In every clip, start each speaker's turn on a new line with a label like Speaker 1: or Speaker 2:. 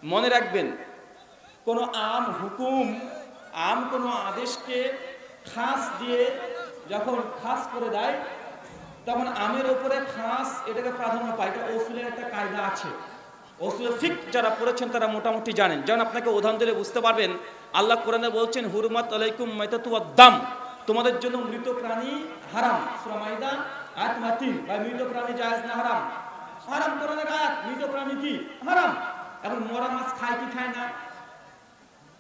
Speaker 1: মনে রাখবেন, কোনো কোনো আদেশকে খাস দিয়ে যখন খাস করে দেয়, তখন আমের উপরে খাস এটাকে প্রাধান্য পায়। এটা উসুলের একটা কায়দা আছে। উসুলে ফিক যারা পড়েছেন তারা মোটামুটি জানেন। যেমন আপনাকে উদাহরণ দিলে বুঝতে পারবেন, আল্লাহ কোরআনে বলছেন হুরমাত আলাইকুম মাইতাতু ওয়াদ দাম, তোমাদের জন্য মৃত প্রাণী হারাম। সূরা মাইদা আয়াত 3। ভাই, মৃত প্রাণী জায়েজ না হারাম? হারাম। কোরআনের আয়াত, মৃত প্রাণী কি হারাম। এখন মরা মাছ খায় কি খায় না?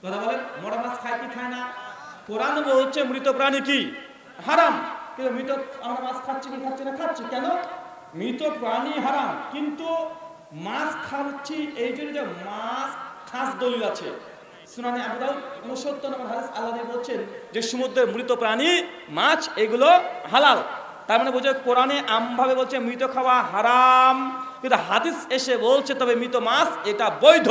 Speaker 1: কথা বলেন, মরা মাছ খায় কি খায় না? কোরআন বলছে মৃত প্রাণী কি হারাম, কিন্তু মৃত আমরা মাছ খাচ্ছি কি খাচ্ছি না? খাচ্ছি। কেন? মৃত প্রাণী হারাম, কিন্তু মাছ খাচ্ছি এই জন্য যে মাছ খাস দলিল আছে। সুনানে আবু দাউদ 69 নম্বর হাদিস, আল্লাহ নবী বলছেন যে সমুদ্রের মৃত প্রাণী মাছ এগুলো হালাল। তার মানে বোঝে কোরআনে আমভাবে বলছে মৃত খাওয়া হারাম, কিন্তু হাদিস এসে বলছে তবে মৃত মাছ এটা বৈধ।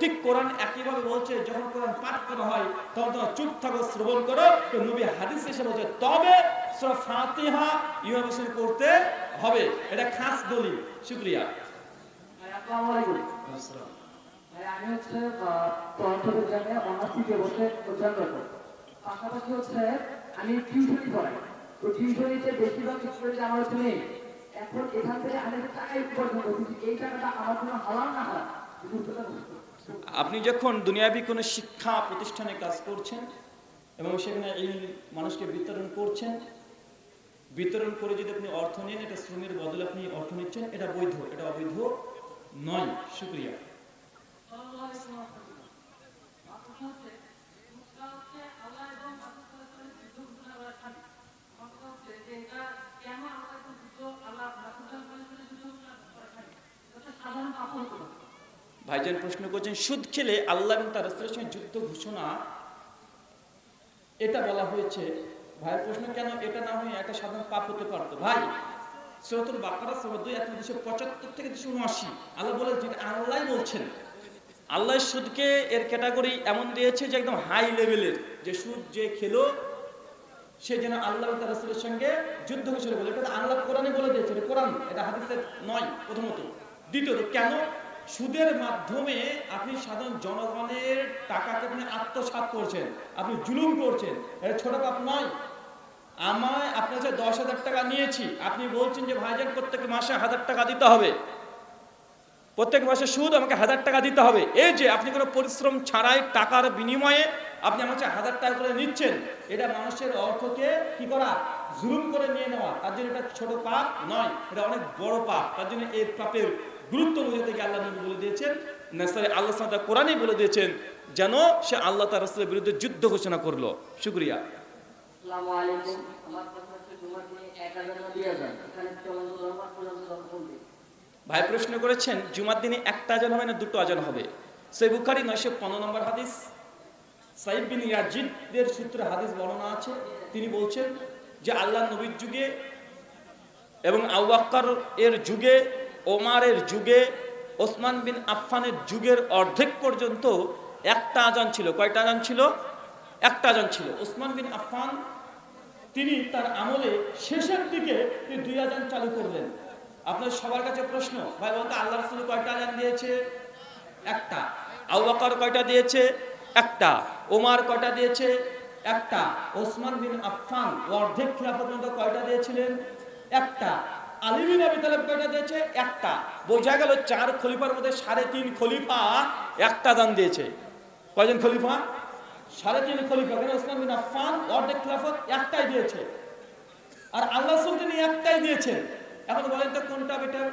Speaker 1: ঠিক কোরআন একইভাবে বলছে, যখন কোরআন পাঠ করা হয় তখন তোমরা চুপ থাকো, শ্রবণ করো। তো নবী হাদিস এসে বলছে তবে সূরা ফাতিহা ইমাম হোসেন করতে হবে, এটা খাস দলিল। শুকরিয়া।
Speaker 2: আসসালামু আলাইকুম। আমি হচ্ছে পদার্থবিজ্ঞানে অনার্স তৃতীয় বর্ষে অধ্যয়নরত। পাশাপাশি হচ্ছে আমি টিউশনি পড়াই। তো টিউশনিতে বেশিরভাগ স্টুডেন্ট আমার হচ্ছে নেই। এখন এখান থেকে আমি একটা টাকা উপার্জন করছি, এই টাকাটা আমার জন্য হালাল না হারাম?
Speaker 1: আপনি যখন দুনিয়াবি কোনো শিক্ষা প্রতিষ্ঠানে কাজ করছেন এবং সেখানে এই মানুষকে বিতরণ করে যদি আপনি অর্থ নেন, এটা শ্রমের বদলে আপনি অর্থ নিচ্ছেন, এটা বৈধ, এটা অবৈধ নয়। শুকরিয়া। ভাইজান প্রশ্ন করছেন, সুদ খেলে আল্লাহ এবং তার রাসূলের সঙ্গে যুদ্ধ ঘোষণা এটা বলা হয়েছে। ভাইয়ের প্রশ্ন, কেন এটা না হয়ে একটা সাধারণ পাপ হতে পারতো? ভাই, সূরাতুল বাকারা সূরা 2 আয়াত 275 থেকে 279 আল্লাহ বলে, যেটা আল্লাহ বলছেন, আল্লাহ সুদকে এর ক্যাটাগরি এমন দিয়েছে যে একদম হাই লেভেলের, যে সুদ যে খেলো সে যেন আল্লাহ এবং তার রাসূলের সঙ্গে যুদ্ধ ঘোষণা বলে। এটা আল্লাহ কোরআনে বলে দিয়েছে, এটা কোরআন, এটা হাদিসের নয়। প্রথমত। দ্বিতীয়ত, কেন সুদের মাধ্যমে আপনি সাধারণ জনগণের টাকাকে আপনি আত্মসাৎ করছেন, আপনি জুলুম করছেন, এটা ছোট পাপ নয়। আপনার কাছে 10,000 টাকা নিয়েছি, আপনি বলছেন যে ভাইজান প্রত্যেক মাসে 1000 টাকা দিতে হবে, প্রত্যেক মাসে সুদ আমাকে 1000 টাকা দিতে হবে। এই যে আপনি কোনো পরিশ্রম ছাড়াই টাকার বিনিময়ে আপনি আমার কাছে 1000 টাকা করে নিচ্ছেন, এটা মানুষের অর্থকে কি করা? জুলুম করে নিয়ে নেওয়া। তার জন্য এটা ছোট পাপ নয়, এটা অনেক বড় পাপ। তার জন্য এই পাপের গুরুত্ব বুঝাতে গিয়ে আল্লাহ নবী বলে দিয়েছেন, আল্লাহ সাদা কোরআনেই বলে দিয়েছেন যেন সে আল্লাহ তার রাসূলের বিরুদ্ধে যুদ্ধ ঘোষণা করলো। শুকরিয়া।
Speaker 2: আসসালামু আলাইকুম। আমার প্রশ্ন হচ্ছে জুমার দিনে 1000 না 2000 এখানে কেমন ধর্ম কোনটি?
Speaker 1: ভাই প্রশ্ন করেছেন, জুমার দিনে একটা আজান হবে না দুটো আজান হবে? সহিহ বুখারী 915 নম্বর হাদিস, সাইদ বিন ইয়াজিদের সূত্রে হাদিস বর্ণনা আছে। তিনি বলছেন যে আল্লাহ নবীর যুগে এবং আবু বকর এর যুগে, ওমরের যুগে, ওসমান বিন আফফানের যুগের অর্ধেক পর্যন্ত একটা আজান ছিল। কয়টা আজান ছিল? একটা আজান ছিল। ওসমান বিন আফফান তিনি তার আমলে শেষের দিকে 2 আজান চালু করলেন। আপনার সবার কাছে প্রশ্ন, ভাই বলতে আল্লাহ রাসূল কয়টা আজান দিয়েছে? একটা। আবু বকর কয়টা দিয়েছে? একটা। ওমর কয়টা দিয়েছে? একটা। ওসমান বিন আফফান অর্ধেক খিলাফত পর্যন্ত কয়টা দিয়েছিলেন? একটা। আলী বিন আবি তালেব কয়টা দিয়েছে? একটা। বোঝা গেল 4 খলিফার মধ্যে 3.5 খলিফা একটা দান দিয়েছে। কয়জন খলিফা? 3.5 খলিফা। কেন? ওসমান বিন আফফান অর্ধেক খিলাফত একটাই দিয়েছে, আর আল্লাহ রাসূল তিনি একটাই দিয়েছেন। এখন বলেন তো কোনটা বেটার?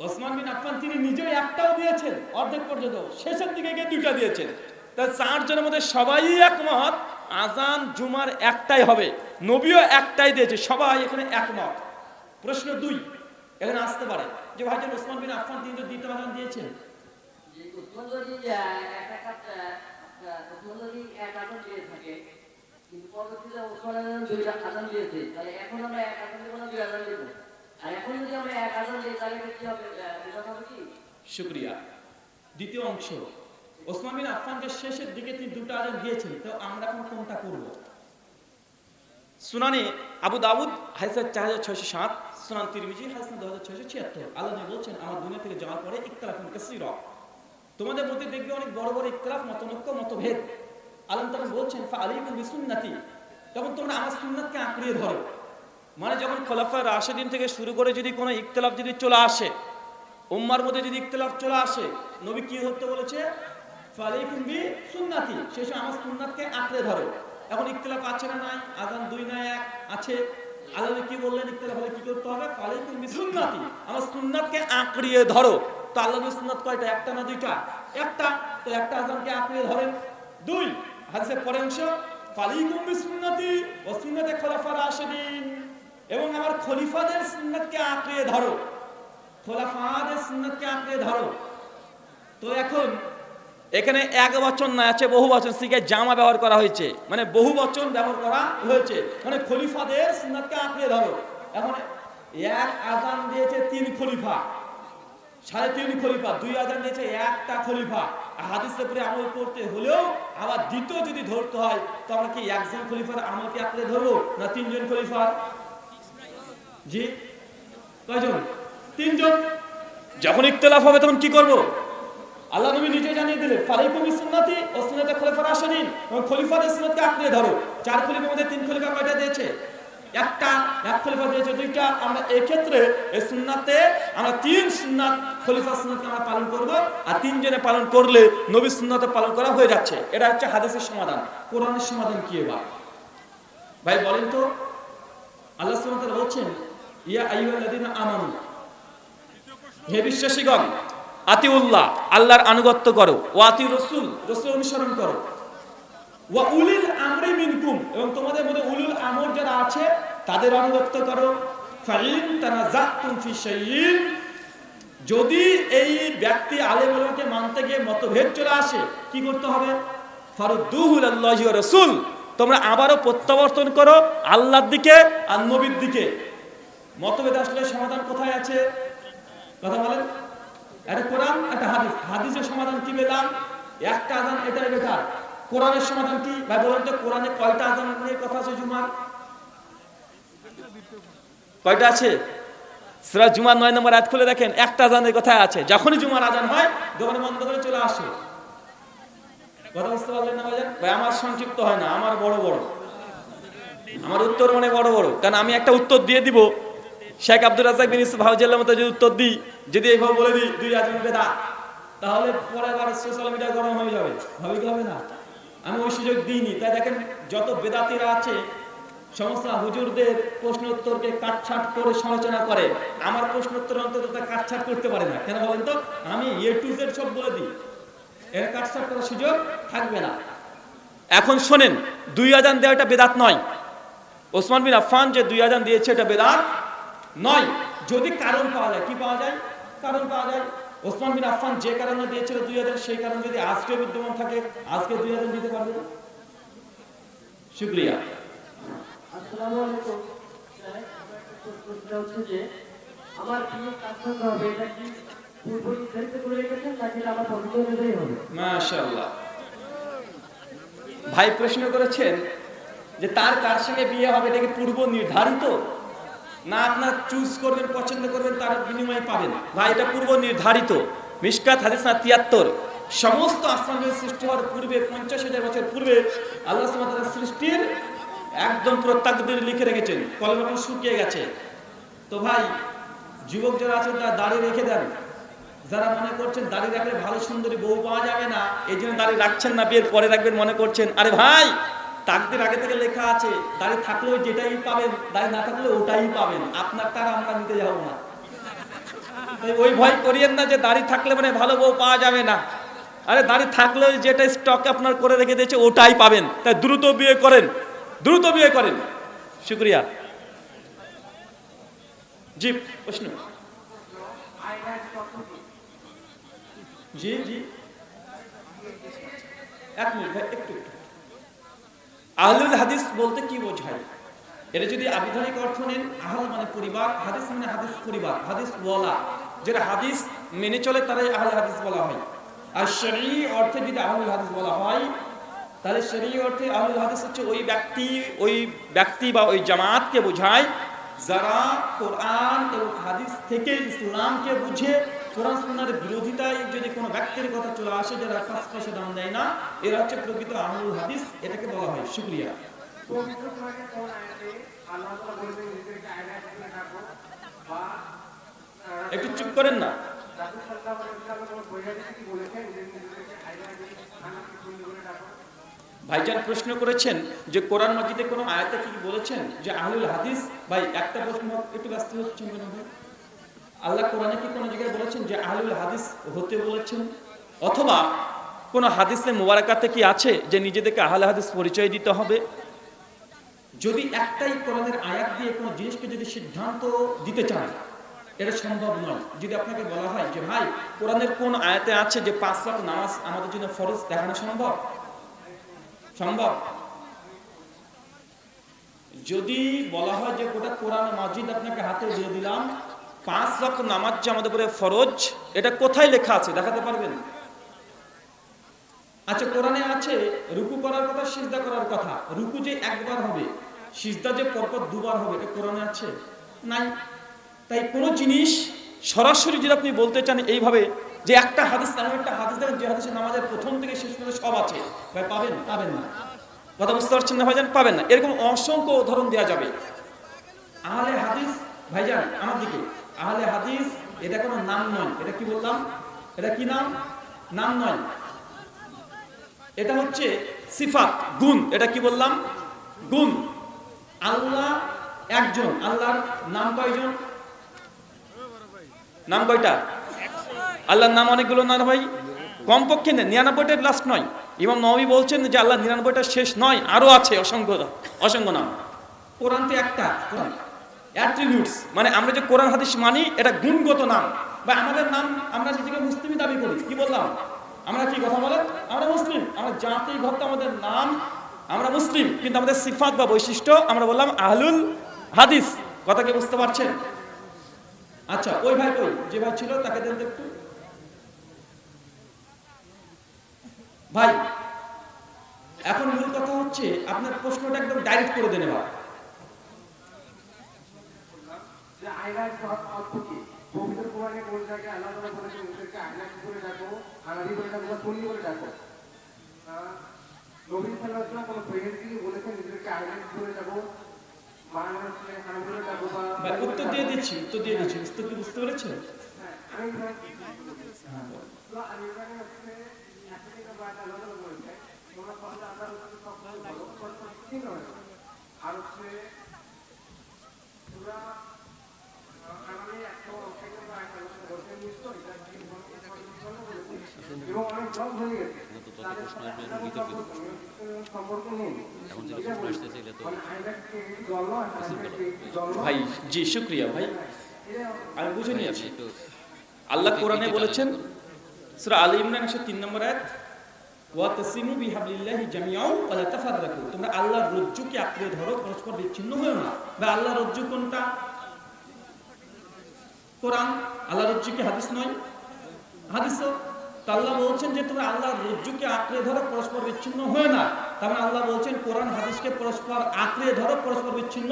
Speaker 1: ওসমান বিন আফফান তিনি নিজেও একটাও দিয়েছেন অর্ধেক পর্যন্ত, শেষের দিকে গিয়ে 2টা দিয়েছেন। তাই 4 জনের মধ্যে সবাই একমত আজান জুমার একটাই হবে, নবীও একটাই দিয়েছে, সবাই এখানে একমত। প্রশ্ন 2 এখানে আসতে পারে যে ভাইজান ওসমান বিন আফফান তিনি তো দ্বিতীয় আজান দিয়েছেন।
Speaker 2: যে উসমান যদি এক আজান দিয়ে থাকে, কিন্তু পরবর্তীতে ওসমান 2 আজান দিয়েছে, তাহলে এখন আমরা এক আজান দেব না 2 আজান দেব? আর এখন যদি আমরা এক আজান দিই তাহলে কি হবে? এটা হবে কি?
Speaker 1: শুকরিয়া। দ্বিতীয় অংশ, ওসমান বিন আফফান যে শেষের দিকে তিনি 2টা আজান দিয়েছেন, তো আমরা এখন কোনটা করব? সুনানে আবু দাউদ হাদিস 4607, সুনান তিরমিজি হাদিস 2676। আল্লাহ নবী বলছেন আমার দুনিয়া থেকে যাওয়ার পরে ইখতিলাফুন কাসীরা, তোমাদের মধ্যে দেখবে অনেক বড় বড় ইখতিলাফ, মতনৈক্য, মতভেদ। আল্লাহ তখন বলছেন ফাআলাইকুম বিসুন্নতি, তখন তোমরা আমার সুন্নাতকে আঁকড়িয়ে ধরো। মানে যখন খোলাফায়ে রাশিদিন থেকে শুরু করে যদি কোনো ইখতিলাফ যদি চলে আসে, উম্মার মধ্যে যদি ইখতিলাফ চলে আসে, নবী কি ধরতে বলেছে? ফাআলাইকুম বিসুন্নতি, সেই সময় আমার সুন্নাতকে আঁকড়ে ধরো। এখন ইখতিলাফ আছে না নাই? আযান 2 না 1 আছে। আল্লাহ কি বললেন? ইখতিলাফ হলে কি করতে হবে? ফাআলাইকুম বিসুন্নতি, আমার সুন্নাতকে আঁকড়িয়ে ধরো। তো আল্লাহর সুন্নাত কয়টা? একটা না দুইটা? একটা। তো একটা আযানকে আঁকড়িয়ে ধরেন। 2 হাদিসের পরের অংশ ফাআলাইকুম বিসুন্নতি ওয়া সুন্নাতে খোলাফায়ে রাশিদিন, এবং আমার খলিফাদের সুন্নাতকে আঁকড়িয়ে ধরো, খোলাফাদের সুন্নাতকে আঁকড়িয়ে ধরো। তো এখন এখানে এক বচন না আছে বহু বচন, সিগায় জামা ব্যবহার করা হয়েছে, মানে বহু বচন ব্যবহার করা হয়েছে, মানে খলিফাদের সুন্নাতকে আঁকড়িয়ে ধরো। এখন এক আযান দিয়েছে 3 খলিফা, 3.5 খলিফা, 2 আযান দিয়েছে একটা খলিফা। হাদিসের উপরে আমল করতে হলেও আবার দ্বিতীয় যদি ধরতে হয়, তো আমরা কি একজন খলিফার আমলকে আঁকড়ে ধরবো না 3 জন খলিফার? জি কয়জন? 3 জন। যখন ইখতিলাফ হবে তখন কি করব? আল্লাহ নবী নিজে জানিয়ে দিলেন ফাআলাইকুম বিসুন্নতি ওয়া সুন্নাতে খোলাফায়ে রাশিদিন, এবং খলিফাদের সুন্নাতকে আঁকড়ে ধরো। 4 খলিফার মধ্যে 3 খলিফা কয়টা দিয়েছে? একটা। এক খলিফা দিয়েছে 2টা। আমরা এই ক্ষেত্রে এই সুন্নাতে আমরা 3 সুন্নাত, খলিফার সুন্নাতকে আমরা পালন করব, আর 3 জনে পালন করলে নবীর সুন্নাতে পালন করা হয়ে যাচ্ছে। এটা হচ্ছে হাদিসের সমাধান। কোরআনের সমাধান কি এবার ভাই বলেন তো? আল্লাহ সুবহানাহু ওয়া তাআলা বলছেন ইয়া আইয়ুহাল্লাযীনা আমানু, হে বিশ্বাসীগণ, আতিউল্লাহ, আল্লাহর আনুগত্য করো, ওয়া আতি রাসূল, রাসূল অনুসরণ করো, ওয়া উলিল আমরি মিনকুম, এবং তোমাদের মধ্যে উলুল আমর যারা আছে তাদের আনুগত্য করো। ফাইন তানাযাতুম ফি শাইইন, যদি এই ব্যক্তি আলেম ওলামাকে মানতে গিয়ে মতভেদ চলে আসে, কি করতে হবে? ফারুদ্দুহু ইলাল্লাহি ওয়া রাসূল, তোমরা আবারও প্রত্যাবর্তন করো আল্লাহর দিকে আর নবীর দিকে। মতভেদ আসলে সমাধান কোথায় আছে? কথা বলেন। একটা কোরআন, একটা হাদিস। হাদিসের সমাধান কি পেলাম? একটা আযান, এটাই বেটার। কোরআনের সমাধান কি ভাই বলেন তো? কোরআনে কয়টা আযানের কথা আছে জুমার? কয়টা আছে? সূরা জুমার 9 নম্বর আয়াত খুলে দেখেন, একটা আযানের কথা আছে। যখনই জুমার আযান হয় দোকান বন্ধ করে চলে আসে। কথা বুঝতে পারলেন না ভাইজান? ভাই আমার সংক্ষিপ্ত হয় না, আমার বড় বড়, আমার উত্তর মানে বড় বড়। কারণ আমি একটা উত্তর দিয়ে দিব, শেখ আব্দুর রাজ্জাক বিন ইউসুফ হাওয়াজাল্লাহর মতো যদি উত্তর দিই, যদি এইভাবে বলে দিই 2 আযান বেদাত, তাহলে পরে আবার সোশ্যাল মিডিয়া গরম হয়ে যাবে। হবে কি হবে না? আমি ওই সুযোগ দিইনি। তাই দেখেন যত বেদাতিরা আছে সমস্ত হুজুরদের প্রশ্ন উত্তরকে কাটছাট করে সমালোচনা করে, আমার প্রশ্ন উত্তর অন্তত কাটছাট করতে পারে না। কেন বলেন তো? আমি এ টু জেড সব বলে দিই, এর কাটছাট করার সুযোগ থাকবে না। এখন শোনেন, 2 আযান দেওয়াটা বেদাত নয়। ওসমান বিন আফফান যে 2 আযান দিয়েছে এটা বেদাত নয়, যদি কারণ পাওয়া যায়। কি পাওয়া যায়? কারণ পাওয়া যায়। ওসমান বিন আফফান যে কারণে দিয়েছিল 2 আযান, সেই কারণ যদি আজকে বিদ্যমান থাকে, আজকে 2 আযান দিতে পারবে না। শুকরিয়া।
Speaker 2: আসসালামু আলাইকুম। প্রশ্নটা হচ্ছে যে আমার কি কাজ করতে হবে, এটা কি পূর্ব নির্ধারিত করে রেখেছেন নাকি আমার পছন্দ অনুযায়ী হবে?
Speaker 1: মাশাআল্লাহ। ভাই প্রশ্ন করেছেন যে তার কার সঙ্গে বিয়ে হবে, এটা কি পূর্ব নির্ধারিত না আপনার চুজ করবেন, পছন্দ করবেন, তার বিনিময়ে পাবেন? ভাই এটা পূর্ব নির্ধারিত। মিশকাত হাদিস 73। সমস্ত আসমানের সৃষ্টি হওয়ার পূর্বে 50,000 বছর পূর্বে আল্লাহ সুবহানাহু ওয়া তাআলা সৃষ্টির একদম পুরো তাকদীর লিখে রেখেছেন, কলমটা শুকিয়ে গেছে। তো ভাই যুবক যারা আছেন তারা দাড়ি রেখে দেন। যারা মনে করছেন দাড়ি রাখলে ভালো সুন্দরী বউ পাওয়া যাবে না, এই জন্য দাড়ি রাখছেন না, বিয়ের পরে রাখবেন মনে করছেন, আরে ভাই তাকদীর আগে থেকে লেখা আছে, দাড়ি থাকলেও যেটাই পাবেন, দাড়ি না থাকলেও ওটাই পাবেন। আপনার টাকা আমরা নিতে যাব না। তাই ওই ভয় করিয়েন না যে দাড়ি থাকলে মানে ভালো বউ পাওয়া যাবে না। আরে দাড়ি থাকলেও যেটা স্টক আপনার করে রেখে দিয়েছে ওটাই পাবেন। তাই দ্রুত বিয়ে করেন, দ্রুত বিয়ে করেন। শুকরিয়া। জি প্রশ্ন। জি জি, 1 মিনিট ভাই, একটু। আহলুল হাদিস বলতে কি বোঝায়? এটা যদি আবিধানিক অর্থ নেন, আহল মানে পরিবার, হাদিস মানে হাদিস পরিবার, হাদিস ওয়ালা, যারা হাদিস মেনে চলে তারাই আহলে হাদিস বলা হয়। আর শরঈ অর্থে যদি আহলুল হাদিস বলা হয়, তাহলে শরঈ অর্থে আহলুল হাদিস হচ্ছে ওই ব্যক্তি বা ওই জামাতকে বোঝায় যারা কোরআন এবং হাদিস থেকে ইসলামকে বুঝে কোরআন সুন্নাহর বিরোধিতায় যদি কোনো ব্যক্তির কথা চলে আসে, যারা পাঁচ পয়সা দাম দেয় না, এরা হচ্ছে প্রকৃত আহলুল হাদিস, এটাকে বলা হয়। শুকরিয়া।
Speaker 2: পবিত্র কোরআনে কোন আয়াতে আল্লাহ তাআলা বলেছেন নিজেকে আয়নায় করে রাখো, বা
Speaker 1: একটু চুপ করেন না।
Speaker 2: রাসূল সাল্লাল্লাহু আলাইহি ওয়াসাল্লাম কোন বইয়াতে কি বলেছেন যে নিজেকে আয়নায় হানাফি সুন্নি করে রাখো?
Speaker 1: ভাইজান প্রশ্ন করেছেন যে কোরআন মাজিদে কোনো আয়াতে কি বলেছেন যে আহলুল হাদিস? ভাই একটা প্রশ্ন একটু ব্যস্ত হচ্ছেন কেন ভাই? আল্লাহ কোরআনে কি কোনো জায়গায় বলেছেন যে আহলুল হাদিস হতে বলেছেন? অথবা কোন হাদিসে মুবারাকাতে কি আছে যে নিজেদেরকে আহলে হাদিস পরিচয় দিতে হবে? যদি একটাই কোরআনের আয়াত দিয়ে কোনো জিনিসকে যদি সিদ্ধান্ত দিতে চান, এটা সম্ভব নয়। যদি আপনাকে বলা হয় যে ভাই কোরআনের কোন আয়াতে আছে যে 5 ওয়াক্ত নামাজ আমাদের জন্য ফরজ, দেখানো সম্ভব? সম্ভব? যদি বলা হয় যে গোটা কোরআন মাজিদ আপনাকে হাতে দিয়ে দিলাম, 5 ওয়াক্ত নামাজ যে আমাদের উপরে ফরজ, এটা কোথায় লেখা আছে দেখাতে পারবেন? আচ্ছা, কোরআনে আছে রুকু করার কথা, সিজদা করার কথা। রুকু যে একবার হবে, সিজদা যে পরপর দুবার হবে, এটা কোরআনে আছে? নাই। তাই কোনো জিনিস সরাসরি যদি আপনি বলতে চান এইভাবে যে একটা হাদিস, এমন একটা হাদিস দেখেন যে হাদিসে নামাজের প্রথম থেকে শেষ পর্যন্ত সব আছে, ভাই পাবেন? পাবেন না। কথা বুঝতে পারছেন না ভাইজান? পাবেন না। এরকম অসংখ্য উদাহরণ দেওয়া যাবে। আহলে হাদিস, ভাইজান আমার দিকে, আহলে হাদিস এটা কোনো নাম নয়। এটা কি বললাম? এটা কি নাম? নাম নয়, এটা হচ্ছে সিফাত, গুণ। এটা কি বললাম? গুণ। আল্লাহ একজন, আল্লাহর নাম কয়জন? নাম কয়টা? আল্লাহর নাম অনেকগুলো না ভাই, কমপক্ষে 99টার লাস্ট নয়। ইমাম নববী বলছেন যে আল্লাহ 99টার শেষ নয়, আরো আছে অসংখ্য অসংখ্য নাম। কোরআন তো একটা, অ্যাট্রিবিউটস, মানে আমরা যে কোরআন হাদিস মানি এটা গুণগত নাম। বা আমাদের নাম, আমরা নিজেকে মুসলিমই দাবি করি। কি বললাম? আমরা কি কথা বলেন? আমরা মুসলিম, আমরা জাতিগত আমাদের নাম, আমরা মুসলিম, কিন্তু আমাদের সিফাত বা বৈশিষ্ট্য আমরা বললাম আহলুল হাদিস। কথা কি বুঝতে পারছেন? আচ্ছা, ওই ভাই কই, যে ভাই ছিল তাকে দেন একটু। ভাই এখন মূল কথা হচ্ছে আপনার প্রশ্নটা একদম ডাইরেক্ট করে দেন। এবার
Speaker 2: যে আয়নায় অর্থ কি? পবিত্র কোরআনে কোন জায়গায় আল্লাহ তাআলা বলেছেন নিজেকে আয়নায় করে রাখো, হানাফি করে রাখো, সুন্নি করে রাখো? নবী সাল্লাল্লাহু আলাইহি ওয়াসাল্লাম কোন বইয়াতে কি বলেছেন নিজেকে আয়নায় করে রাখো, বাংলাদেশে হানাফি করে রাখো?
Speaker 1: ভাই উত্তর দিয়ে দিচ্ছি, উত্তর দিয়ে দিচ্ছি। উত্তর কি বুঝতে পেরেছেন?
Speaker 2: আমি এখানে হচ্ছে একটা থেকে বাদ আলাদা বলতে তোমরা সবাই আল্লাহর উপরে সব ভালো ঠিক নয়। আর হচ্ছে পুরা আমি একটা থেকে বাদ আলাদা বলতে নিশ্চয় এটা কি এবং অনেক জব হয়ে গেছে তাদের সম্পর্ক নেই।
Speaker 1: ভাই জি শুকরিয়া ভাই, আমি বুঝে নিয়েছি। আল্লাহ কোরআনে বলেছেন সূরা আলে ইমরান 103 নম্বর আয়াত, ওয়া তাসিমু বিহাবলিল্লাহি জামিআন ওয়া লা তাফাররাকু, তোমরা আল্লাহর রজ্জুকে আঁকড়ে ধরো, পরস্পর বিচ্ছিন্ন হয়ো না। বা আল্লাহর রজ্জু কোনটা? কোরআন। আল্লাহর রজ্জু কি হাদিস নয়? হাদিসও। তা আল্লাহ বলছেন যে তোমরা আল্লাহর রজ্জুকে আঁকড়ে ধরো, পরস্পর বিচ্ছিন্ন হয়ো না। তার মানে আল্লাহ বলছেন কোরআন হাদিসকে পরস্পর আঁকড়ে ধরো, পরস্পর বিচ্ছিন্ন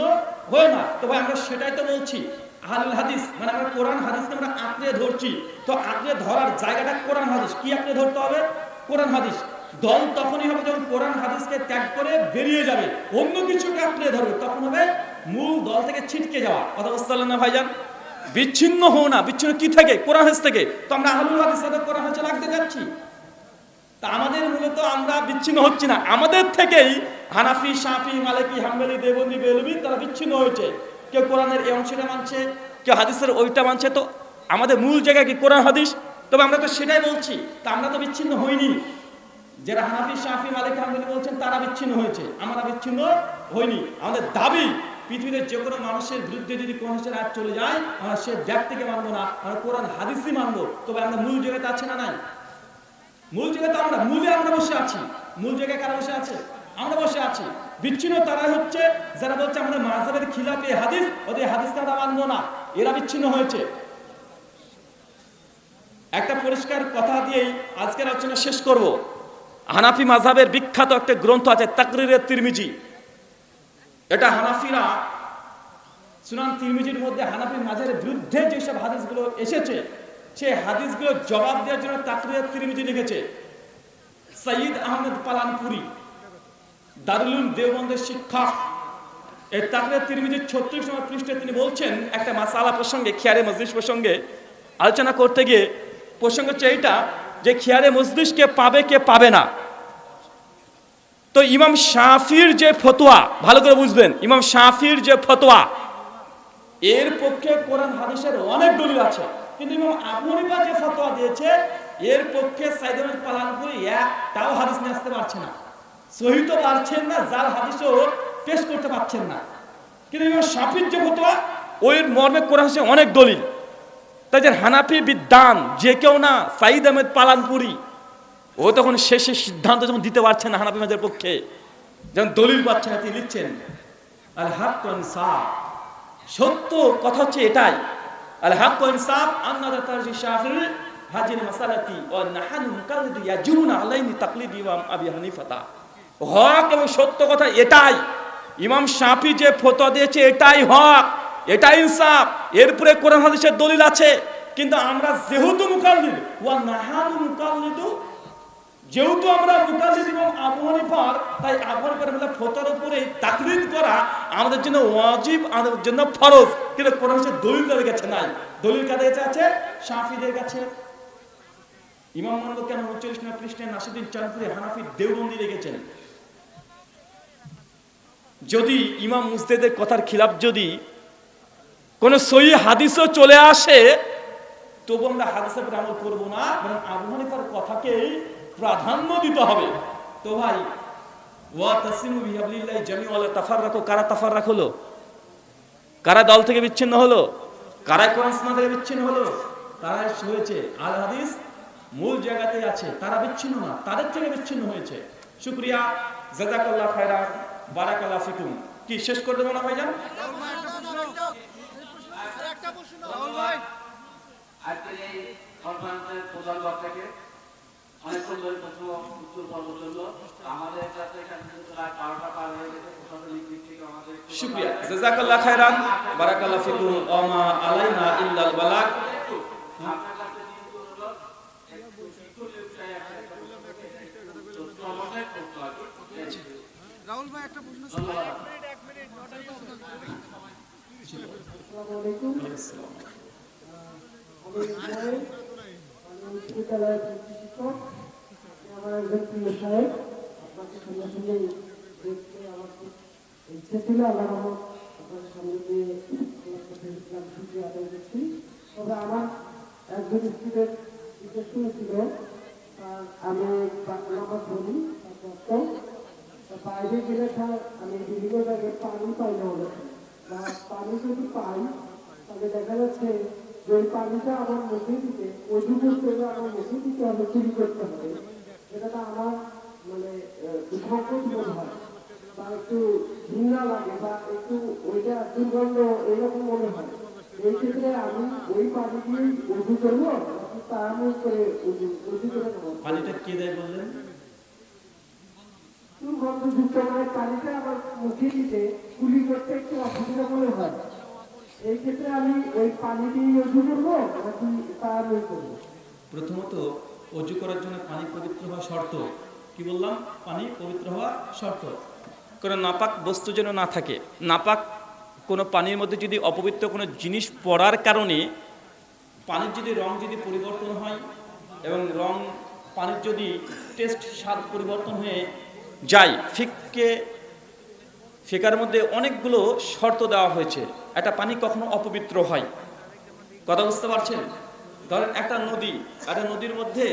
Speaker 1: হয়ো না। তো ভাই আমরা সেটাই তো বলছি, আহলুল হাদিস মানে আমরা কোরআন হাদিসকে আমরা আঁকড়ে ধরছি। তো আঁকড়ে ধরার জায়গাটা কোরআন হাদিস। কি আঁকড়ে ধরতে হবে? কোরআন হাদিস। দল তখনই হবে যখন কোরআন হাদিসকে ত্যাগ করে বেরিয়ে যাবে, অন্য কিছুকে আঁকড়ে ধরবে, তখন হবে মূল দল থেকে ছিটকে যাওয়া। কথা বুঝতে পারলেন না ভাইজান? বিচ্ছিন্ন হও না। বিচ্ছিন্ন কি থেকে? কোরআন হাদিস থেকে। তো আমরা আহলুল হাদিস সাথে কোরআন হাদিস লাগতে যাচ্ছি। তা আমাদের মূলত আমরা বিচ্ছিন্ন হচ্ছি না, আমাদের থেকেই হানাফি, শাফি, মালিকি, হাম্বলি, দেওবন্দি, বেলবি তারা বিচ্ছিন্ন হয়েছে। কেউ কোরআনের এই অংশটা মানছে, কেউ হাদিসের ওইটা মানছে। তো আমাদের মূল জায়গা কি? কোরআন হাদিস। তবে আমরা তো সেটাই বলছি, তা আমরা তো বিচ্ছিন্ন হইনি। যারা হানাফি, শাফি, মালিকি, হাম্বলি বলছেন তারা বিচ্ছিন্ন হয়েছে, আমরা বিচ্ছিন্ন হইনি। আমাদের দাবি পৃথিবীতে যে কোনো মানুষের বিরুদ্ধে যদি কোন আয়াত চলে যায়, আমরা সে ব্যক্তিকে মানবো না, আমরা কোরআন হাদিসই মানবো। তবে আমরা মূল জায়গাতে আছে না নাই? মূল জায়গাতে আমরা মূলে আমরা বসে আছি। মূল জায়গায় কারা বসে আছে? আমরা বসে আছি। বিচ্ছিন্ন তারা হচ্ছে যারা বলছে আমাদের মাযহাবের খিলাফে হাদিস, ওদের হাদিসটা আমরা মানবো না, এরা বিচ্ছিন্ন হয়েছে। একটা পরিষ্কার কথা দিয়েই আজকের আলোচনা শেষ করব। হানাফি মাযহাবের বিখ্যাত একটা গ্রন্থ আছে তাকরিরে তিরমিজি। এটা হানাফিরা সুনান তিরমিজির মধ্যে হানাফি মাযহাবের বিরুদ্ধে যেসব হাদিসগুলো এসেছে সেই হাদিসগুলো জবাব দেওয়ার জন্য তাকরিয়াত তিরমিজি লিখেছে সৈয়দ আহমেদ পালানপুরি, দারুল উলুম দেওবন্দের শিক্ষক। এই তাকরিয়াত তিরমিজির 36 নম্বর পৃষ্ঠায় তিনি বলছেন একটা মাসালা প্রসঙ্গে, খিয়ারে মজলিস প্রসঙ্গে আলোচনা করতে গিয়ে প্রসঙ্গ হচ্ছে এইটা যে খিয়ারে মজলিসকে পাবে কে পাবে না। তো ইমাম শাফির যে ফতোয়া, ভালো করে বুঝবেন, ইমাম শাফির যে ফতোয়া এর পক্ষে কোরআন হাদিসের অনেক দলিল আছে, কিন্তু ইমাম আবু হানিফা যে ফতোয়া দিয়েছে এর পক্ষে সাইয়েদ আহমেদ পালানপুরি একটাও হাদিস নিয়ে আসতে পারছে না, সহিহ তো পারছেন না, যার হাদিসও পেশ করতে পারছেন না। কিন্তু ইমাম শাফির যে ফতোয়া ওই মর্মে কোরআন হাদিসে অনেক দলিল। তাই যে হানাফি বিদ্বান যে কেউ না, সাইয়েদ আহমেদ পালানপুরি ও তখন শেষে সিদ্ধান্ত যখন দিতে পারছেন না হানাফি মাযহাবের পক্ষে, যখন দলিল পাচ্ছেন না, তিনি লিখছেন আল হক ওয়াল ইনসাফ, সত্য কথা হচ্ছে এটাই, আল হক ওয়াল ইনসাফ আন্না তারজি শাফিঈ হাজির মাসালাতি ওয়া নাহানু মুকাল্লিদু ইয়াজুনা আলাইনি তাকলিদি ওয়া আবি হানিফাতা। হক এবং সত্য কথা এটাই, ইমাম শাফি যে ফতোয়া দিয়েছে এটাই হক, এটাই ইনসাফ, এরপরে কোরআন হাদিসের দলিল আছে। কিন্তু আমরা যেহেতু মুকাল্লিদ ওয়া নাহানু মুকাল্লিদু, যেহেতু আমরা মুকাল্লিদ এবং আবু হানিফার, তাই আবু হানিফার ফতোয়ার উপরে তাকলিদ করা আমাদের জন্য ওয়াজিব, আমাদের জন্য ফরজ। কিন্তু কোরআন হাদিসের দলিল কাদের কাছে নাই, দলিল কাদের কাছে আছে? শাফিদের কাছে। ইমাম মুহাম্মদ কেন 39 নম্বর পৃষ্ঠায় নাসিরউদ্দিন চাঁদপুরি হানাফি দেওবন্দি লিখেছেন, যদি ইমাম মুজতাহিদের কথার খিলাফ যদি কোন সহিহ হাদিসও চলে আসে তবু আমরা হাদিসের উপর আমল করব না, বরং আবু হানিফার কথাকেই প্রাধান্য দিতে হবে। তো ভাই ওয়া তাসিমু বিহাবলিল্লাহি জামিআ ওয়া লা তাফাররাকু, কারা তাফাররাক হলো? কারা দল থেকে বিচ্ছিন্ন হলো? কারা কোরআন সুন্নাহ থেকে বিচ্ছিন্ন হলো? তারা হয়েছে আল হাদিস মূল জায়গাতেই আছে, তারা বিচ্ছিন্ন না, তাদের থেকে বিচ্ছিন্ন হয়েছে। শুকরিয়া, জাযাকাল্লাহ খায়রান, বারাকাল্লাহ ফিকুম। কি শেষ করে দেব না ভাইজান?
Speaker 2: আজকের এই কনফারেন্সের প্রধান বক্তাকে অনেক সুন্দর প্রশ্ন উত্তর পর্ব চলল। আমাদের কাছে এখানে 12টা পার হয়ে গেছে।
Speaker 1: শুকরিয়া, জাযাকাল্লাহ খায়রান, বারাকাল্লাহ ফিকুম, ওয়া মা আলাইনা ইল্লাল বালাগ।
Speaker 2: আপনার কাছে কিন্তু হলো একটু শিক্ষণীয় বিষয় আছে, তো সমস্যায় করতে হবে।
Speaker 3: রাহুল ভাই একটা প্রশ্ন ছিল। এক মিনিট
Speaker 2: আসসালামু আলাইকুম। আমি বিদ্যালয়ের শিক্ষক, আমার একজন প্রিয় সাহেব, আপনাকে সামনাসামনি দেখতে আমার খুব ইচ্ছে ছিল। আল্লাহ রহমত আপনাদের সামনে দিয়ে শুকরিয়া আদায় করছি। তবে আমার একজন স্টুডেন্ট জিজ্ঞেস করেছিল, আমি নামাজ পড়ি, বাইরে গেলে স্যার আমি বিভিন্ন জায়গায় পানি পাই না, বা পানি যদি পাই তাহলে দেখা যাচ্ছে যে ওই পানিটা আমার মুখে দিতে, অজু করতে হলে আমার মুখে দিতে হবে, চুরি করতে হবে। সেটা আমার মানে সংকট বোধ হয়, বা একটু ঘৃণা লাগে, বা একটু ওইটা দুর্গন্ধ এরকম মনে হয়। এই ক্ষেত্রে আমি ওই পানি দিয়ে অজু করবো, তাড়াতাড়ি করে অজু করে নেবো।
Speaker 1: পানিটা কে দেয় বললেন?
Speaker 2: দুর্গন্ধযুক্ত মানে পানিটা আমার মুখে দিতে কুলি করতে একটু অসুবিধা মনে হয়। এই ক্ষেত্রে আমি ওই পানি দিয়ে অজু করবো নাকি তাড়াতাড়ি করবো?
Speaker 1: প্রথমত অজু করার জন্য পানি পবিত্র হওয়া শর্ত। কি বললাম? পানি পবিত্র হওয়া শর্ত। কোনো নাপাক বস্তু যেন না থাকে। নাপাক কোনো পানির মধ্যে যদি অপবিত্র কোনো জিনিস পড়ার কারণে পানির যদি রং যদি পরিবর্তন হয় এবং পানির যদি টেস্ট স্বাদ পরিবর্তন হয়ে যায়, ফিকার মধ্যে অনেকগুলো শর্ত দেওয়া হয়েছে একটা পানি কখনো অপবিত্র হয়। কথা বুঝতে পারছেন? ধরেন একটা নদীর মধ্যে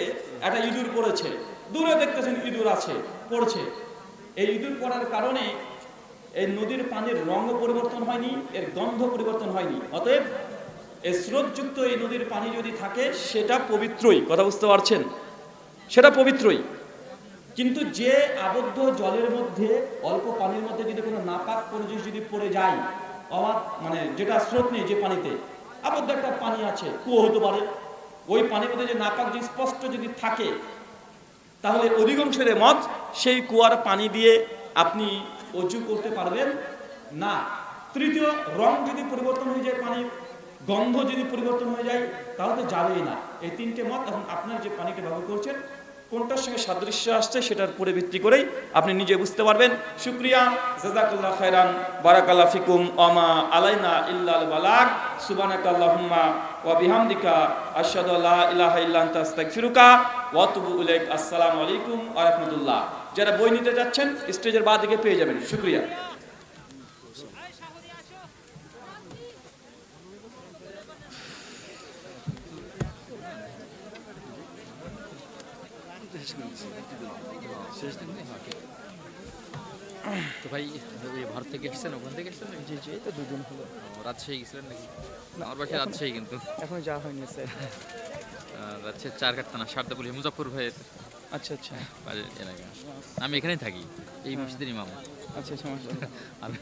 Speaker 1: একটা ইঁদুর পড়েছে, দূরে দেখতেছেন ইঁদুর আছে, পড়ছে। এই ইঁদুর পড়ার কারণে এই নদীর পানির রঙ পরিবর্তন হয়নি, এর গন্ধ পরিবর্তন হয়নি। অতএব এই স্রোতযুক্ত এই নদীর পানি যদি থাকে সেটা পবিত্রই। কথা বুঝতে পারছেন? সেটা পবিত্রই। কিন্তু যে আবদ্ধ জলের মধ্যে অল্প পানির মধ্যে যদি কোনো নাপাক পরিবেশ যদি পড়ে যায়, মানে যেটা স্রোত নেই, যে পানিতে আবদ্ধ একটা পানি আছে, কুয়ো হতে পারে, ওই পানির মধ্যে যে নাপাক যদি স্পষ্ট যদি থাকে, তাহলে অধিকাংশের মত সেই কুয়ার পানি দিয়ে আপনি অজু করতে পারবেন না। তৃতীয়, রং যদি পরিবর্তন হয়ে যায়, পানির গন্ধ যদি পরিবর্তন হয়ে যায়, তাহলে তো যাবেই না। এই তিনটে মত। এখন আপনার যে পানিটা ব্যবহার করছেন কোনটার সঙ্গে সাদৃশ্য আসছে সেটার উপরে ভিত্তি করেই আপনি নিজে বুঝতে পারবেন। শুকরিয়া, জাযাকাল্লাহ খাইরান, বারাকাল্লাহ ফিকুম, ওমা আলাইনা ইল্লাল বালাগ, সুবহানাকাল্লাহুম্মা ওয়া বিহামদিকা, আশহাদু আল্লা ইলাহা ইল্লা আনতা আস্তাগফিরুকা ওয়া আতুবু ইলাইক। আসসালামু আলাইকুম ওয়া রাহমাতুল্লাহ। যারা বই নিতে যাচ্ছেন স্টেজের বাঁ দিকে পেয়ে যাবেন। শুকরিয়া।
Speaker 4: তো ভাই ওই ভারত থেকে এসেছেন, ওখান থেকে এসেছেন নাকি?
Speaker 5: জি জি, এই তো দুদিন হলো।
Speaker 4: রাজশাহী গেছিলেন নাকি? আমার বাসা রাজশাহী, কিন্তু
Speaker 5: এখনো যাওয়া হয়নি স্যার।
Speaker 4: রাজশাহী চারঘাট থানা সারদাপুলি মুজাফর ভাইয়ের
Speaker 5: আচ্ছা আচ্ছা
Speaker 4: বাড়ির এলাকা। আমি এখানেই থাকি, এই মসজিদের ইমাম।
Speaker 5: আচ্ছা সমস্যা নেই।
Speaker 4: আমি